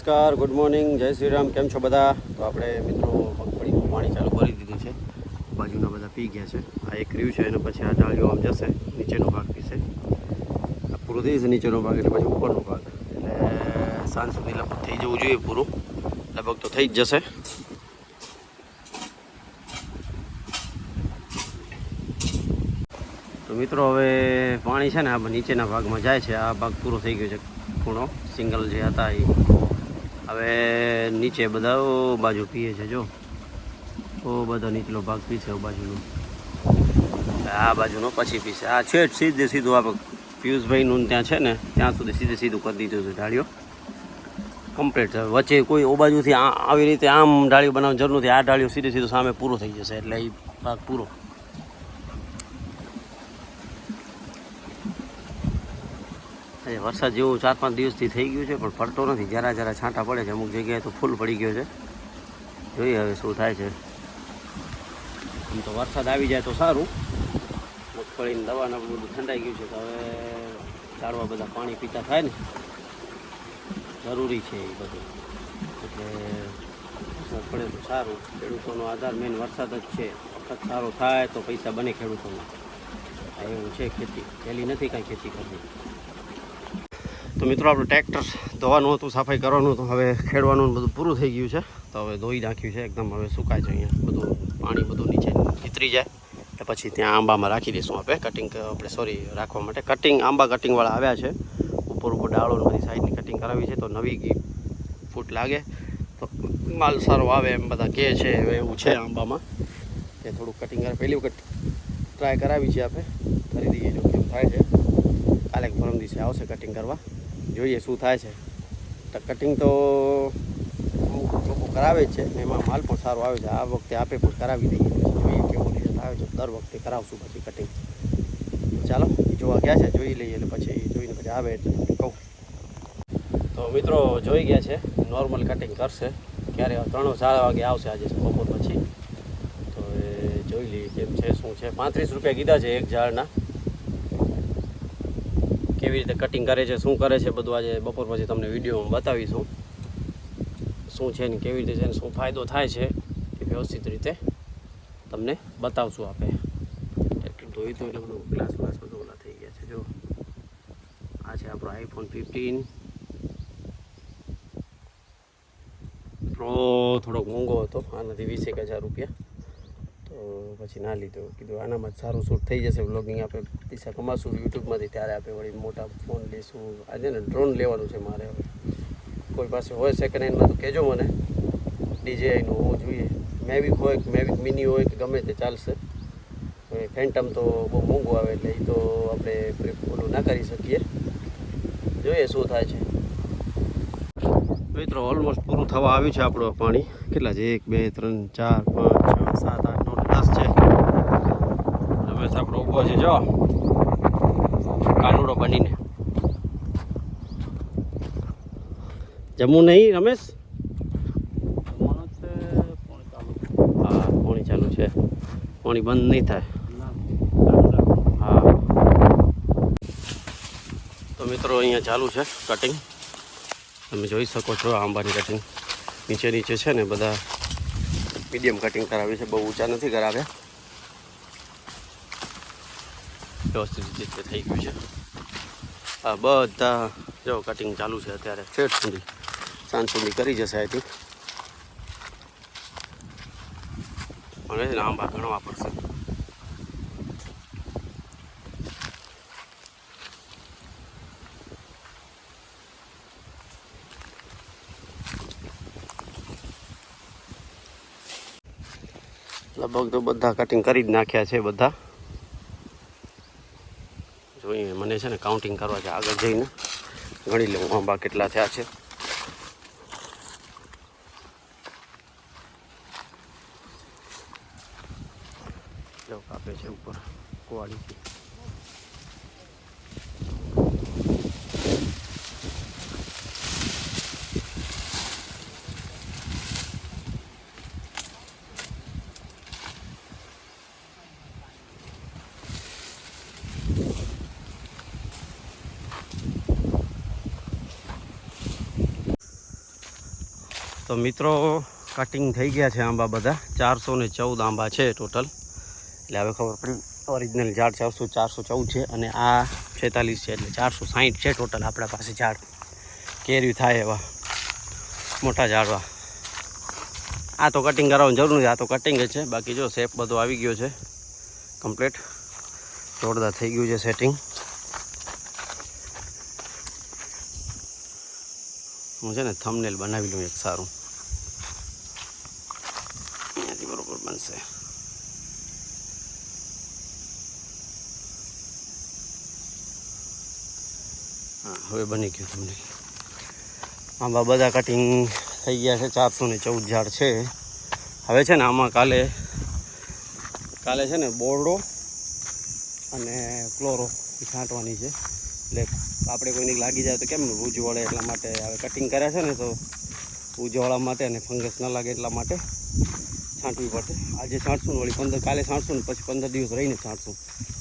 નમસ્કાર, good morning, જય શ્રી રામ. કેમ છો બધા? તો આપણે મિત્રો મગફળીનું પાણી ચાલુ કરી દીધું છે. બાજુના બધા પી ગયા છે. આ એક રહ્યું છે અને પછી આ ડાળીઓ આમ જશે, નીચેનો ભાગ પીશે. આ પૂરો થઈ જશે નીચેનો ભાગ, એટલે પછી ઉપરનો ભાગ, એટલે સાંજ સુધી લગભગ થઈ જવું જોઈએ પૂરું. લગભગ તો થઈ જ જશે. તો મિત્રો હવે પાણી છે ને આ નીચેના ભાગમાં જાય છે. આ ભાગ પૂરો થઈ ગયો છે, ખૂણો સિંગલ જે હતા એ હવે નીચે બધા બાજુ પીએ છે. જો બધો નીચલો ભાગ પીશે બાજુનો, આ બાજુનો પછી પીશે. આ છેટ સીધું આપણે પિયુષભાઈનું ત્યાં છે ને ત્યાં સુધી સીધું કરી દીધું છે ડાળીઓ કમ્પ્લીટ. વચ્ચે કોઈ ઓ બાજુથી આવી રીતે આમ ડાળીઓ બનાવવાની જરૂર નથી. આ ડાળીઓ સીધું સામે પૂરો થઈ જશે, એટલે એ ભાગ પૂરો. વરસાદ જેવું 4-5 દિવસથી થઈ ગયું છે, પણ પડતો નથી. જરા છાંટા પડે છે. અમુક જગ્યાએ તો ફૂલ પડી ગયો છે. જોઈએ હવે શું થાય છે. આમ તો વરસાદ આવી જાય તો સારું. મગફળીને દવાના બધું ઠંડાઈ ગયું છે, તો હવે ઝાડવા બધા પાણી પીતા થાય ને, જરૂરી છે એ બધું. એટલે વરસાદ પડે તો સારું. ખેડૂતોનો આધાર મેઇન વરસાદ જ છે. વરસાદ સારો થાય તો પૈસા બને ખેડૂતોને. એવું છે. ખેતી પહેલી નથી કાંઈ ખેતી કરવી. તો મિત્રો આપણે ટ્રેક્ટર ધોવાનું હતું, સફાઈ કરવાનું હતું, હવે ખેડવાનું બધું પૂરું થઈ ગયું છે. તો હવે ધોઈ નાખ્યું છે એકદમ. હવે સુકાય છે અહીંયા બધું, પાણી બધું નીચે ઉતરી જાય એટલે પછી ત્યાં આંબામાં રાખી દઈશું આપણે રાખવા માટે. આંબા કટિંગવાળા આવ્યા છે. ઉપર ડાળો બધી સાઈડની કટિંગ કરાવી છે, તો નવી ફૂટ લાગે તો માલ સારો આવે એમ બધા કહે છે. એવું છે આંબામાં કે થોડુંક કટિંગ કરે. પહેલી વખત ટ્રાય કરાવી છે આપણે, કરી દઈએ જો કેમ થાય છે. કાલે પરમ દિવસે આવશે કટિંગ કરવા, જોઈએ શું થાય છે. કટિંગ તો લોકો કરાવે જ છે ને, એમાં માલ પણ સારો આવે છે. આ વખતે આપણે પણ કરાવી દઈએ, જોઈએ કેવો રિઝલ્ટ આવે છે. દર વખતે કરાવશું પછી કટિંગ. ચાલો જોવા ગયા છે, જોઈ લઈએ એટલે પછી જોઈને પછી આવે એટલે કહું. તો મિત્રો જોઈ ગયા છે, નોર્મલ કટિંગ કરશે. ક્યારે 3-4 વાગે આવશે આજે બપોર પછી. તો એ જોઈ લઈએ કેમ છે શું છે. 35 રૂપિયા કીધા છે એક ઝાડના. કેવી રીતે કટિંગ કરે છે, શું કરે છે, બધું આજે બપોર પછી તમને વિડીયોમાં બતાવીશું. શું છે ને કેવી રીતે છે ને શું ફાયદો થાય છે એ વ્યવસ્થિત રીતે તમને બતાવશું આપણે. ટ્રેક્ટર ધોઈ તો એટલે બધું ગ્લાસ બધું ઓલા થઈ ગયા છે. જો આ છે આપણો iPhone 15 પ્રો. થોડોક મોંઘો હતો, આનાથી 20,000 રૂપિયા. તો પછી ના લીધો. કીધું આનામાં જ સારું શૂટ થઈ જશે. વ્લોગિંગ આપણે પૈસા કમાશું યુટ્યુબમાંથી, ત્યારે આપણે વળી મોટા ફોન લઈશું. આજે ને ડ્રોન લેવાનું છે મારે. હવે કોઈ પાસે હોય સેકન્ડ હેન્ડમાં તો કહેજો મને. DJIનું હોવું જોઈએ. મેવિક હોય કે મેવિક મિની હોય કે ગમે તે ચાલશે. ફેન્ટમ તો બહુ મોંઘું આવે એટલે એ તો આપણે ઓલું ના કરી શકીએ. જોઈએ શું થાય છે. મિત્રો ઓલમોસ્ટ પૂરું થવા આવ્યું છે આપણું પાણી. કેટલા છે? 1 2 3 4 5 6 7 8 9 10 છે. રમેશ આપણો ઊભો છે, જો કાનુડો બનીને. જમવું નહીં રમેશ? હા, પાણી ચાલુ છે. પાણી બંધ નહીં થાય. હા તો મિત્રો અહીંયા ચાલુ છે કટિંગ. તમે જોઈ શકો છો આંબાની કટિંગ. નીચે છે ને બધા મીડિયમ કટિંગ કરાવી છે, બહુ ઊંચા નથી કરાવ્યા. વ્યવસ્થિત રીતે થઈ ગયું છે. આ બધા જો કટિંગ ચાલુ છે અત્યારે. છેટ સુધી સાંજ સુધી કરી જશે આથી. મને છે ને આંબા ગણવા પડશે. લગભગ તો બધા કટિંગ કરી જ નાખ્યા છે બધા. જોઈએ મને છે ને કાઉન્ટિંગ કરવા છે, આગળ જઈને ગણી લઉં આંબા કેટલા થયા છે. જો કાપે છે ઉપર કુવાડીથી. તો મિત્રો કટિંગ થઈ ગયા છે આંબા બધા, 414 આંબા છે ટોટલ. એટલે હવે ખબર પડી ઓરિજિનલ ઝાડ 414 છે અને આ 46 છે, એટલે 460 છે ટોટલ આપણા પાસે ઝાડ. કેરી થાય એવા મોટા ઝાડવા. આ તો કટિંગ કરાવવાની જરૂર નથી, આ તો કટિંગ જ છે. બાકી જો શેપ બધો આવી ગયો છે કમ્પ્લીટ, જોરદાર થઈ ગયું છે સેટિંગ. હું છે ને થંબનેલ બનાવી લઉં એક સારું, અહીંયાથી બરોબર બનશે. હા, હવે બની ગયું થંબનેલ. આંબા બધા કટિંગ થઈ ગયા છે, 414 ઝાડ છે. હવે છે ને આમાં કાલે છે ને બોરડો અને ક્લોરો છાંટવાની છે. એટલે આપણે કોઈને લાગી જાય તો કેમનું રૂજ વળે એટલા માટે હવે કટિંગ કર્યા છે ને, તો રૂજ વળવા માટે અને ફંગસ ન લાગે એટલા માટે છાંટવી પડશે. આજે છાંટશું ને વળી કાલે છાંટશું ને પછી 15 દિવસ રહીને છાંટશું.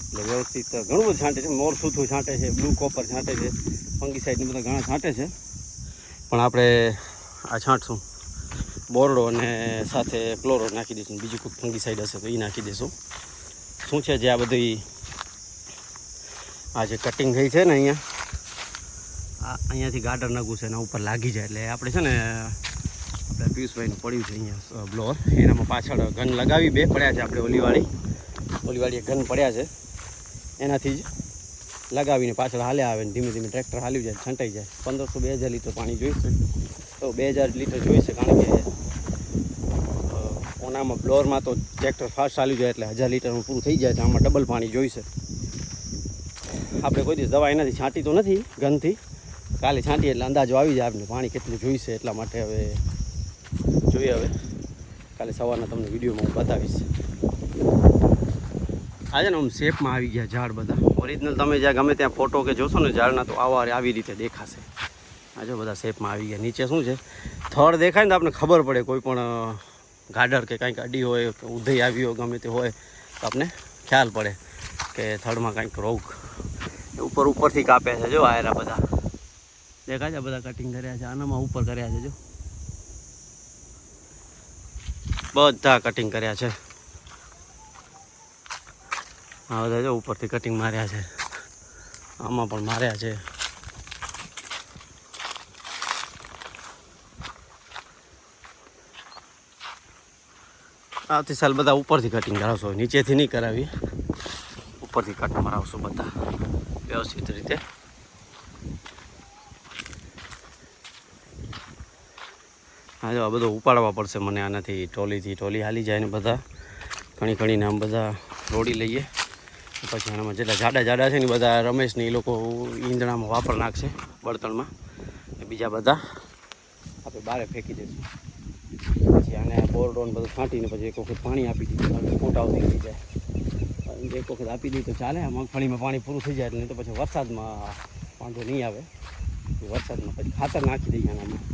એટલે વ્યવસ્થિત ઘણું બધું છાંટે છે. મોર થૂથું છાંટે છે, બ્લુ કોપર છાંટે છે, ફંગીસાઇડને બધા ઘણા છાંટે છે. પણ આપણે આ છાંટશું બોરડો અને સાથે ક્લોરો નાખી દઈશું. બીજું કોઈ ફંગીસાઇડ હશે તો એ નાખી દઈશું. શું છે જે આ બધી આ જે કટિંગ થઈ છે ને અહીંયાથી ગાર્ડર નગું છે એના ઉપર લાગી જાય. એટલે આપણે છે ને આપણે પિયુષભાઈનું પડ્યું છે અહીંયા બ્લોઅર, એનામાં પાછળ ગન લગાવી 2 પડ્યા છે. આપણે ઓલીવાળી ગન પડ્યા છે, એનાથી જ લગાવીને પાછળ હાલ્યા આવે ને ધીમે ધીમે ટ્રેક્ટર હાલ્યું જાય, છંટાઈ જાય. 1500-2000 લીટર પાણી જોઈશે, તો 2000 લીટર જોઈશે. કારણ કે ઓનામાં બ્લોરમાં તો ટ્રેક્ટર ફાસ્ટ હાલ્યું જાય એટલે 1000 લીટરમાં પૂરું થઈ જાય છે. આમાં ડબલ પાણી જોઈશે. આપણે કોઈ દિવસ દવા એનાથી છાંટી તો નથી ગનથી, કાલે છાંટીએ એટલે અંદાજો આવી જાય આપણે પાણી કેટલું જોઈશે. એટલા માટે હવે જોઈએ, હવે કાલે સવારના તમને વિડીયોમાં હું બતાવીશ. આજે ને આમ શેપમાં આવી ગયા ઝાડ બધા. ઓરિજિનલ તમે જ્યાં ગમે ત્યાં ફોટો કે જોશો ને ઝાડના, તો આવી રીતે દેખાશે. આજે બધા શેપમાં આવી ગયા. નીચે શું છે, થડ દેખાય ને તો આપણે ખબર પડે, કોઈ પણ ગાડર કે કંઈક અડી હોય, ઉધઈ આવી હોય, ગમે તે હોય તો આપણે ખ્યાલ પડે કે થડમાં કંઈક રોગ. ઉપરથી કાપ્યા છે જો આયરા બધા દેખાય છે, બધા કટિંગ કર્યા છે. આનામાં ઉપર કર્યા છે, જો બધા કટિંગ કર્યા છે. આ બધા જો ઉપરથી કટિંગ માર્યા છે, આમાં પણ માર્યા છે. આવતી સાલ બધા ઉપરથી કટિંગ કરાવશો, નીચેથી નહીં કરાવી, ઉપરથી કટ મરાવશું બધા વ્યવસ્થિત રીતે. હા જો આ બધું ઉપાડવા પડશે મને આનાથી, ટોલી હાલી જાય ને બધા ઘણીને આમ બધા રોડી લઈએ. પછી આનામાં જેટલા જાડા છે ને બધા રમેશને એ લોકો ઈંધણામાં વાપર નાખશે, બળતણમાં. બીજા બધા આપણે બહાર ફેંકી દઈશું. પછી આને બોરડોન બધું છાંટીને પછી એક વખત પાણી આપી દીધું, ફોટાઓ થઈ જાય. એક વખત આપી દઈએ તો ચાલે. મગફળીમાં પાણી પૂરું થઈ જાય, નહીં તો પછી વરસાદમાં વાંધો નહીં આવે. વરસાદમાં પછી ખાતર નાખી દઈએ આનામાં.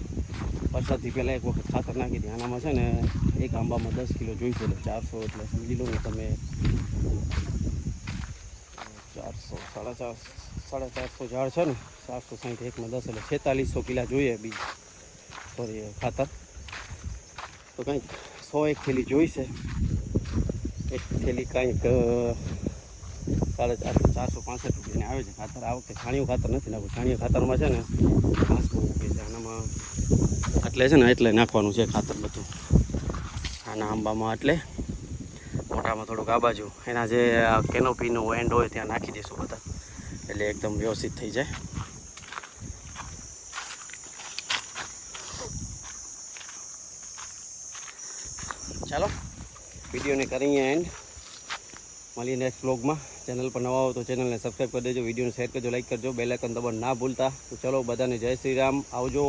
વરસાદથી પહેલાં એક વખત ખાતર નાખી દઈએ. આનામાં છે ને એક આંબામાં 10 કિલો જોઈશે, એટલે 400 એટલે સમજી લો ને તમે 400 450 ઝાડ છે ને, 460 1 માં 10 એટલે 4600 કિલા જોઈએ બીજ, સોરી ખાતર. તો કંઈક 101 થેલી જોઈશે. એક થેલી કંઈક 450 465 રૂપિયાની આવે છે ખાતર. આ વખતે છાણિયું ખાતર નથી નાખવું. છાણિયા ખાતરમાં છે ને ઘાસ બહુ ઉગે છે આનામાં, એટલે છે ને એટલે નાખવાનું છે ખાતર બધું આના આંબામાં. એટલે મોટામાં થોડુંક આ બાજુ એના જે કેનોપીનો એન્ડ હોય ત્યાં નાખી દઈશું બધા, એટલે એકદમ વ્યવસ્થિત થઈ જાય. ચાલો વિડીયોને કરીએ એન્ડ, મળીએ નેક્સ્ટ વ્લોગમાં. ચેનલ પર નવા હો તો ચેનલને સબસ્ક્રાઈબ કરી દેજો, વિડીયોને શેર કરજો, લાઈક કરજો, બેલ આઇકન દબાવવાનું ના ભૂલતા. તો ચલો બધાને જય શ્રી રામ, આવજો.